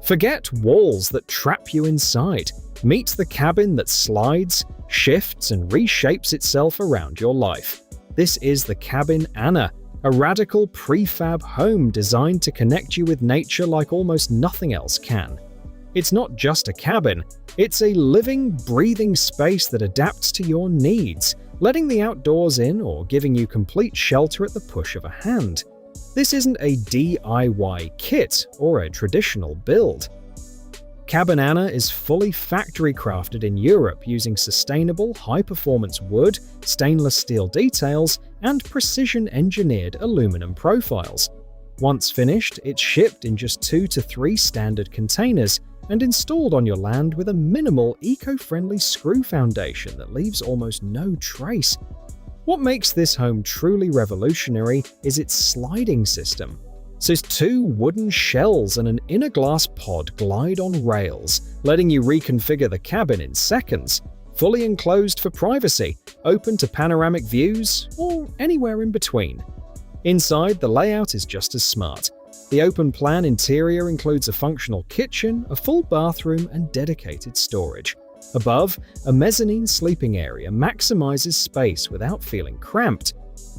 Forget walls that trap you inside. Meet the cabin that slides, shifts, and reshapes itself around your life. This is the Cabin Anna, a radical prefab home designed to connect you with nature like almost nothing else can. It's not just a cabin, it's a living, breathing space that adapts to your needs, letting the outdoors in or giving you complete shelter at the push of a hand. This isn't a DIY kit or a traditional build. Cabin Anna is fully factory crafted in Europe using sustainable, high-performance wood, stainless steel details, and precision-engineered aluminum profiles. Once finished, it's shipped in just 2 to 3 standard containers and installed on your land with a minimal, eco-friendly screw foundation that leaves almost no trace. What makes this home truly revolutionary is its sliding system. So 2 wooden shells and an inner glass pod glide on rails, letting you reconfigure the cabin in seconds. Fully enclosed for privacy, open to panoramic views, or anywhere in between. Inside, the layout is just as smart. The open-plan interior includes a functional kitchen, a full bathroom, and dedicated storage. Above, a mezzanine sleeping area maximizes space without feeling cramped.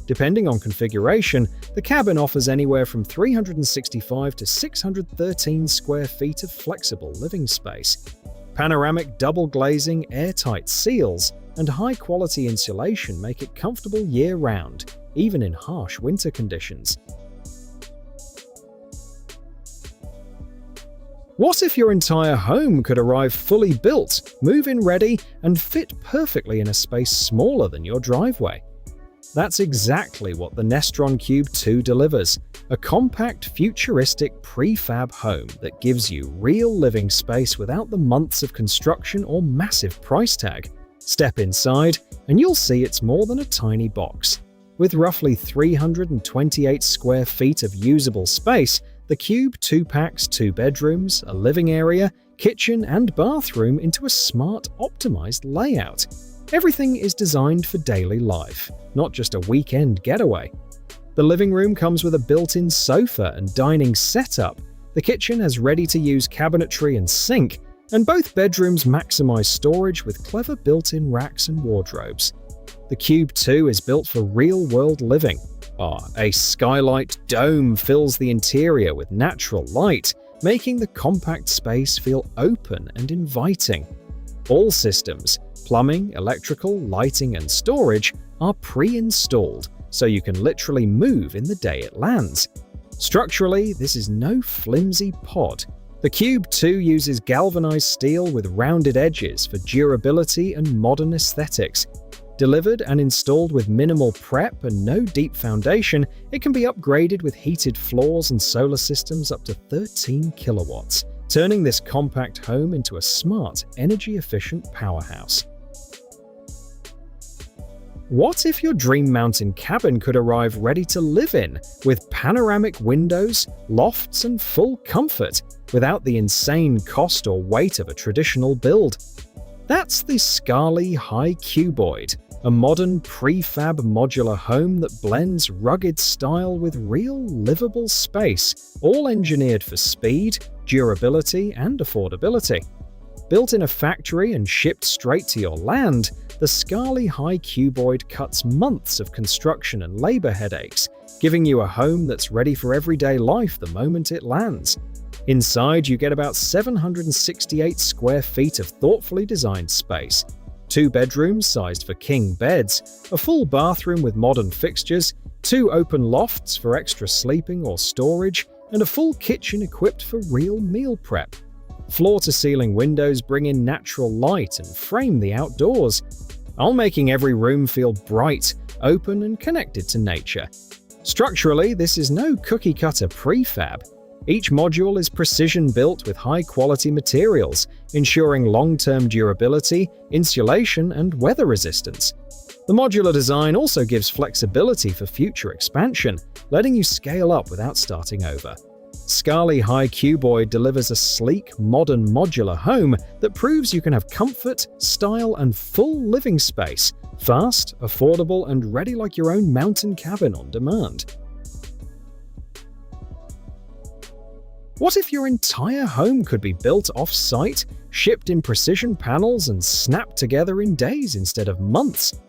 Depending on configuration, the cabin offers anywhere from 365 to 613 square feet of flexible living space. Panoramic double glazing, airtight seals, and high-quality insulation make it comfortable year-round, even in harsh winter conditions. What if your entire home could arrive fully built, move-in ready, and fit perfectly in a space smaller than your driveway? That's exactly what the Nestron Cube 2 delivers, a compact, futuristic prefab home that gives you real living space without the months of construction or massive price tag. Step inside, and you'll see it's more than a tiny box. With roughly 328 square feet of usable space, the Cube 2 packs 2 bedrooms, a living area, kitchen, and bathroom into a smart, optimized layout. Everything is designed for daily life, not just a weekend getaway. The living room comes with a built-in sofa and dining setup. The kitchen has ready-to-use cabinetry and sink, and both bedrooms maximize storage with clever built-in racks and wardrobes. The Cube 2 is built for real-world living. A skylight dome fills the interior with natural light, making the compact space feel open and inviting. All systems, plumbing, electrical, lighting, and storage are pre-installed, so you can literally move in the day it lands. Structurally, this is no flimsy pod. The Cube 2 uses galvanized steel with rounded edges for durability and modern aesthetics. Delivered and installed with minimal prep and no deep foundation, it can be upgraded with heated floors and solar systems up to 13 kilowatts, turning this compact home into a smart, energy-efficient powerhouse. What if your dream mountain cabin could arrive ready to live in, with panoramic windows, lofts, and full comfort, without the insane cost or weight of a traditional build? That's the Scali High Cuboid, a modern prefab modular home that blends rugged style with real livable space, all engineered for speed, durability, and affordability. Built in a factory and shipped straight to your land, the Scali High Cuboid cuts months of construction and labor headaches, giving you a home that's ready for everyday life the moment it lands. Inside, you get about 768 square feet of thoughtfully designed space, 2 bedrooms sized for king beds, a full bathroom with modern fixtures, 2 open lofts for extra sleeping or storage, and a full kitchen equipped for real meal prep. Floor-to-ceiling windows bring in natural light and frame the outdoors, all making every room feel bright, open, and connected to nature. Structurally, this is no cookie-cutter prefab. Each module is precision-built with high-quality materials, ensuring long-term durability, insulation, and weather resistance. The modular design also gives flexibility for future expansion, letting you scale up without starting over. Scali High Cuboid delivers a sleek, modern modular home that proves you can have comfort, style, and full living space, fast, affordable, and ready like your own mountain cabin on demand. What if your entire home could be built off-site, shipped in precision panels, and snapped together in days instead of months?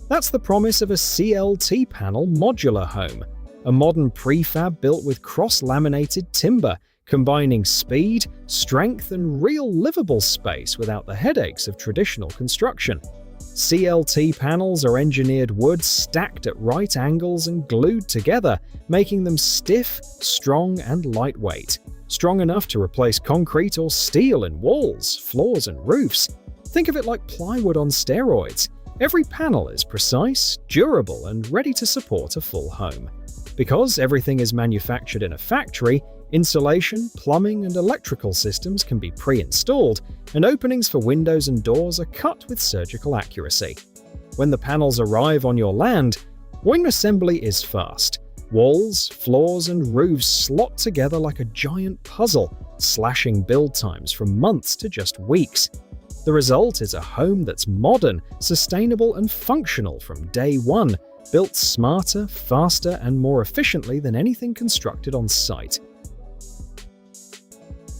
That's the promise of a CLT panel modular home, a modern prefab built with cross-laminated timber, combining speed, strength, and real livable space without the headaches of traditional construction. CLT panels are engineered wood stacked at right angles and glued together, making them stiff, strong, and lightweight. Strong enough to replace concrete or steel in walls, floors, and roofs. Think of it like plywood on steroids. Every panel is precise, durable, and ready to support a full home. Because everything is manufactured in a factory, insulation, plumbing, and electrical systems can be pre-installed, and openings for windows and doors are cut with surgical accuracy. When the panels arrive on your land, wing assembly is fast. Walls, floors, and roofs slot together like a giant puzzle, slashing build times from months to just weeks. The result is a home that's modern, sustainable, and functional from day one, built smarter, faster, and more efficiently than anything constructed on site.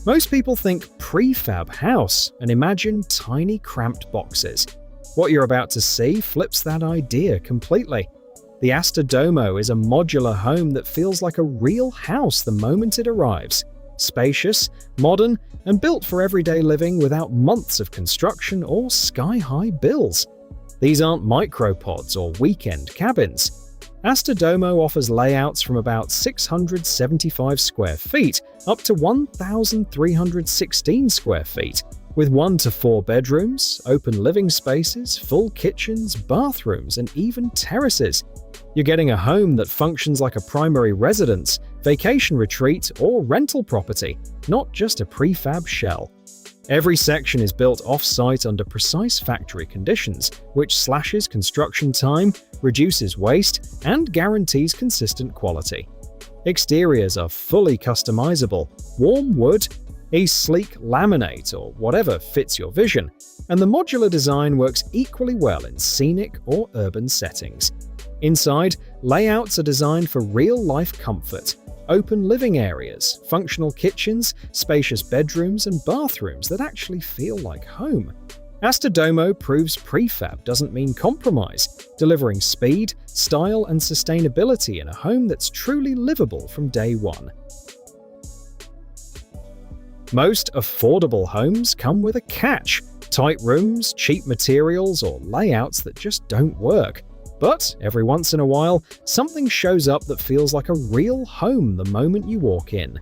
Most people think prefab house and imagine tiny, cramped boxes. What you're about to see flips that idea completely. The Domo is a modular home that feels like a real house the moment it arrives. Spacious, modern, and built for everyday living without months of construction or sky-high bills. These aren't micropods or weekend cabins. Domo offers layouts from about 675 square feet up to 1,316 square feet, with 1 to 4 bedrooms, open living spaces, full kitchens, bathrooms, and even terraces. You're getting a home that functions like a primary residence, vacation retreat, or rental property, not just a prefab shell. Every section is built off-site under precise factory conditions, which slashes construction time, reduces waste, and guarantees consistent quality. Exteriors are fully customizable, warm wood, a sleek laminate, or whatever fits your vision, and the modular design works equally well in scenic or urban settings. Inside, layouts are designed for real-life comfort. Open living areas, functional kitchens, spacious bedrooms, and bathrooms that actually feel like home. Domo proves prefab doesn't mean compromise, delivering speed, style, and sustainability in a home that's truly livable from day one. Most affordable homes come with a catch: tight rooms, cheap materials, or layouts that just don't work. But every once in a while, something shows up that feels like a real home the moment you walk in.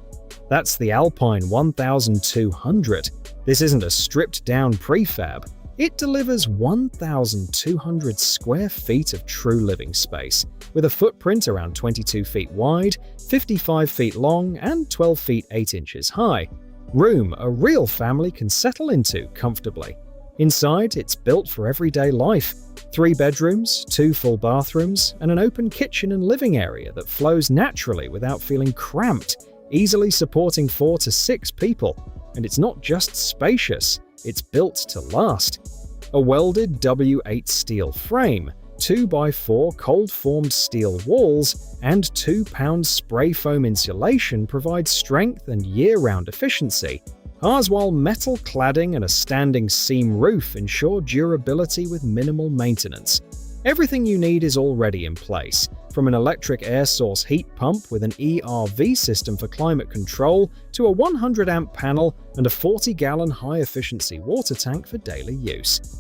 That's the Alpine 1200. This isn't a stripped-down prefab. It delivers 1,200 square feet of true living space, with a footprint around 22 feet wide, 55 feet long, and 12 feet 8 inches high. Room a real family can settle into comfortably. Inside, it's built for everyday life. 3 bedrooms, 2 full bathrooms, and an open kitchen and living area that flows naturally without feeling cramped, easily supporting 4 to 6 people. And it's not just spacious, it's built to last. A welded W8 steel frame, 2x4 cold-formed steel walls, and 2-pound spray foam insulation provide strength and year-round efficiency. While metal cladding and a standing seam roof ensure durability with minimal maintenance. Everything you need is already in place, from an electric air source heat pump with an ERV system for climate control to a 100-amp panel and a 40-gallon high-efficiency water tank for daily use.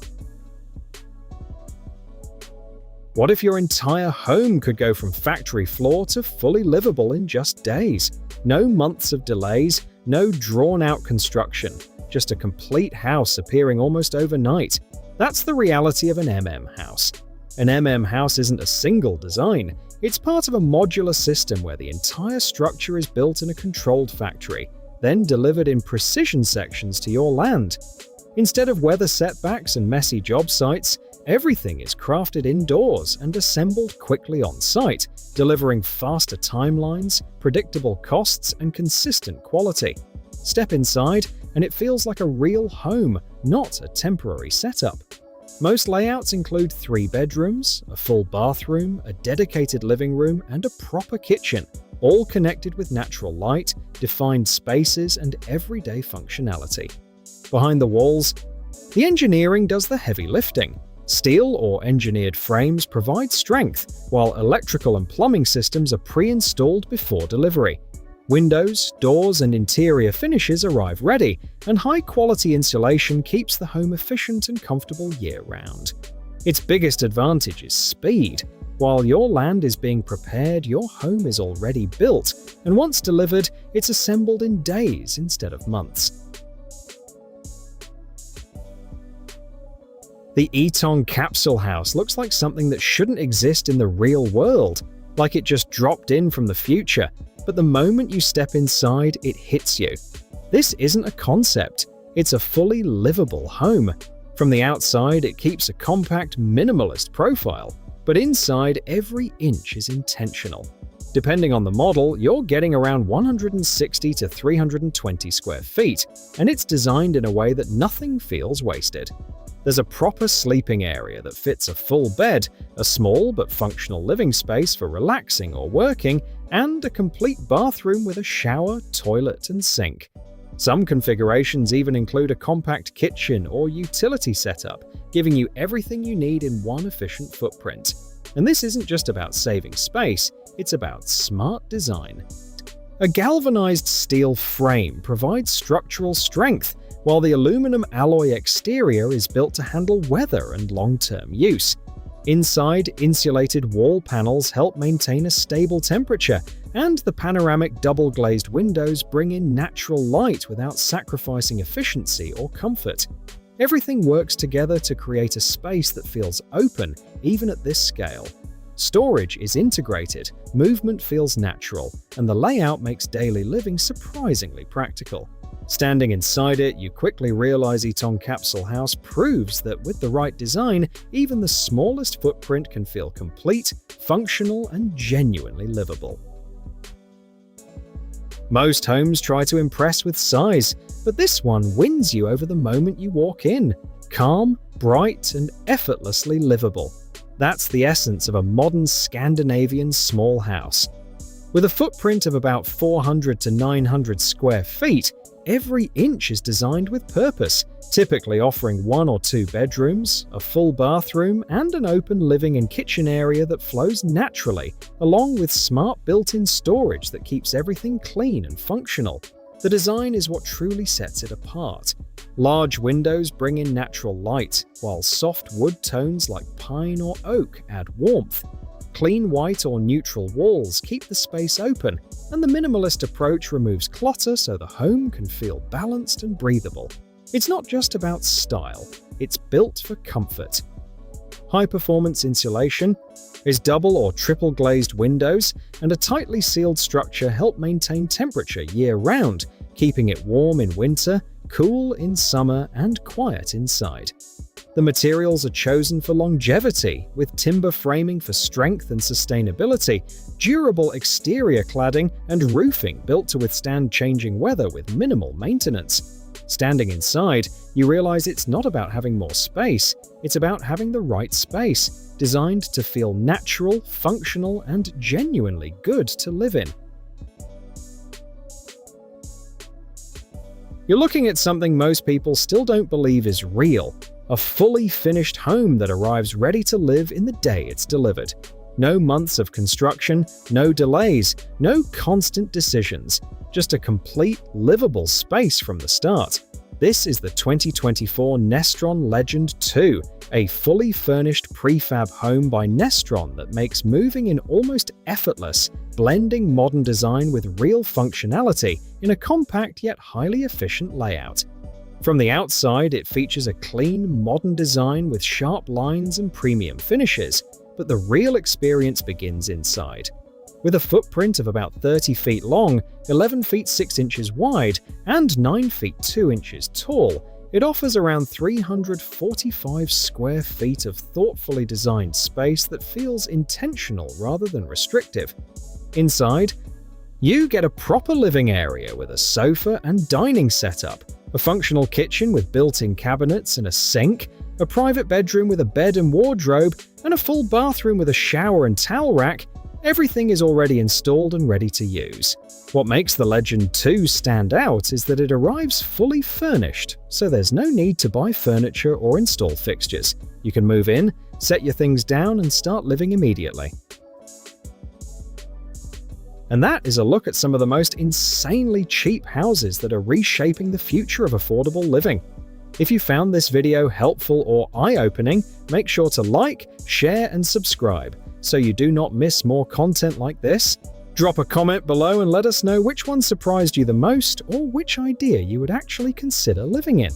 What if your entire home could go from factory floor to fully livable in just days? No months of delays, no drawn-out construction, just a complete house appearing almost overnight. That's the reality of an house. An house isn't a single design. It's part of a modular system where the entire structure is built in a controlled factory, then delivered in precision sections to your land. Instead of weather setbacks and messy job sites, everything is crafted indoors and assembled quickly on site, delivering faster timelines, predictable costs, and consistent quality. Step inside, and it feels like a real home, not a temporary setup. Most layouts include 3 bedrooms, a full bathroom, a dedicated living room, and a proper kitchen, all connected with natural light, defined spaces, and everyday functionality. Behind the walls, the engineering does the heavy lifting. Steel or engineered frames provide strength, while electrical and plumbing systems are pre-installed before delivery. Windows, doors, and interior finishes arrive ready, and high-quality insulation keeps the home efficient and comfortable year-round. Its biggest advantage is speed. While your land is being prepared, your home is already built, and once delivered, it's assembled in days instead of months. The Ytong capsule house looks like something that shouldn't exist in the real world, like it just dropped in from the future, but the moment you step inside, it hits you. This isn't a concept, it's a fully livable home. From the outside, it keeps a compact, minimalist profile, but inside, every inch is intentional. Depending on the model, you're getting around 160 to 320 square feet, and it's designed in a way that nothing feels wasted. There's a proper sleeping area that fits a full bed, a small but functional living space for relaxing or working, and a complete bathroom with a shower, toilet, and sink. Some configurations even include a compact kitchen or utility setup, giving you everything you need in one efficient footprint. And this isn't just about saving space, it's about smart design. A galvanized steel frame provides structural strength, while the aluminum alloy exterior is built to handle weather and long-term use. Inside, insulated wall panels help maintain a stable temperature, and the panoramic double-glazed windows bring in natural light without sacrificing efficiency or comfort. Everything works together to create a space that feels open, even at this scale. Storage is integrated, movement feels natural, and the layout makes daily living surprisingly practical. Standing inside it, you quickly realize Ytong Capsule House proves that with the right design, even the smallest footprint can feel complete, functional, and genuinely livable. Most homes try to impress with size, but this one wins you over the moment you walk in. Calm, bright, and effortlessly livable. That's the essence of a modern Scandinavian small house. With a footprint of about 400 to 900 square feet, every inch is designed with purpose, typically offering 1 or 2 bedrooms, a full bathroom, and an open living and kitchen area that flows naturally, along with smart built-in storage that keeps everything clean and functional. The design is what truly sets it apart. Large windows bring in natural light, while soft wood tones like pine or oak add warmth. Clean white or neutral walls keep the space open, and the minimalist approach removes clutter so the home can feel balanced and breathable. It's not just about style, it's built for comfort. High-performance insulation is double or triple glazed windows, and a tightly sealed structure help maintain temperature year-round, keeping it warm in winter, cool in summer, and quiet inside. The materials are chosen for longevity, with timber framing for strength and sustainability, durable exterior cladding, and roofing built to withstand changing weather with minimal maintenance. Standing inside, you realize it's not about having more space, it's about having the right space, designed to feel natural, functional, and genuinely good to live in. You're looking at something most people still don't believe is real. A fully finished home that arrives ready to live in the day it's delivered. No months of construction, no delays, no constant decisions. Just a complete, livable space from the start. This is the 2024 Nestron Legend 2, a fully furnished prefab home by Nestron that makes moving in almost effortless, blending modern design with real functionality in a compact yet highly efficient layout. From the outside, it features a clean, modern design with sharp lines and premium finishes, but the real experience begins inside. With a footprint of about 30 feet long, 11 feet 6 inches wide, and 9 feet 2 inches tall, it offers around 345 square feet of thoughtfully designed space that feels intentional rather than restrictive. Inside, you get a proper living area with a sofa and dining setup, a functional kitchen with built-in cabinets and a sink, a private bedroom with a bed and wardrobe, and a full bathroom with a shower and towel rack. Everything is already installed and ready to use. What makes the Legend 2 stand out is that it arrives fully furnished, so there's no need to buy furniture or install fixtures. You can move in, set your things down, and start living immediately. And that is a look at some of the most insanely cheap houses that are reshaping the future of affordable living. If you found this video helpful or eye-opening, make sure to like, share, and subscribe so you do not miss more content like this. Drop a comment below and let us know which one surprised you the most or which idea you would actually consider living in.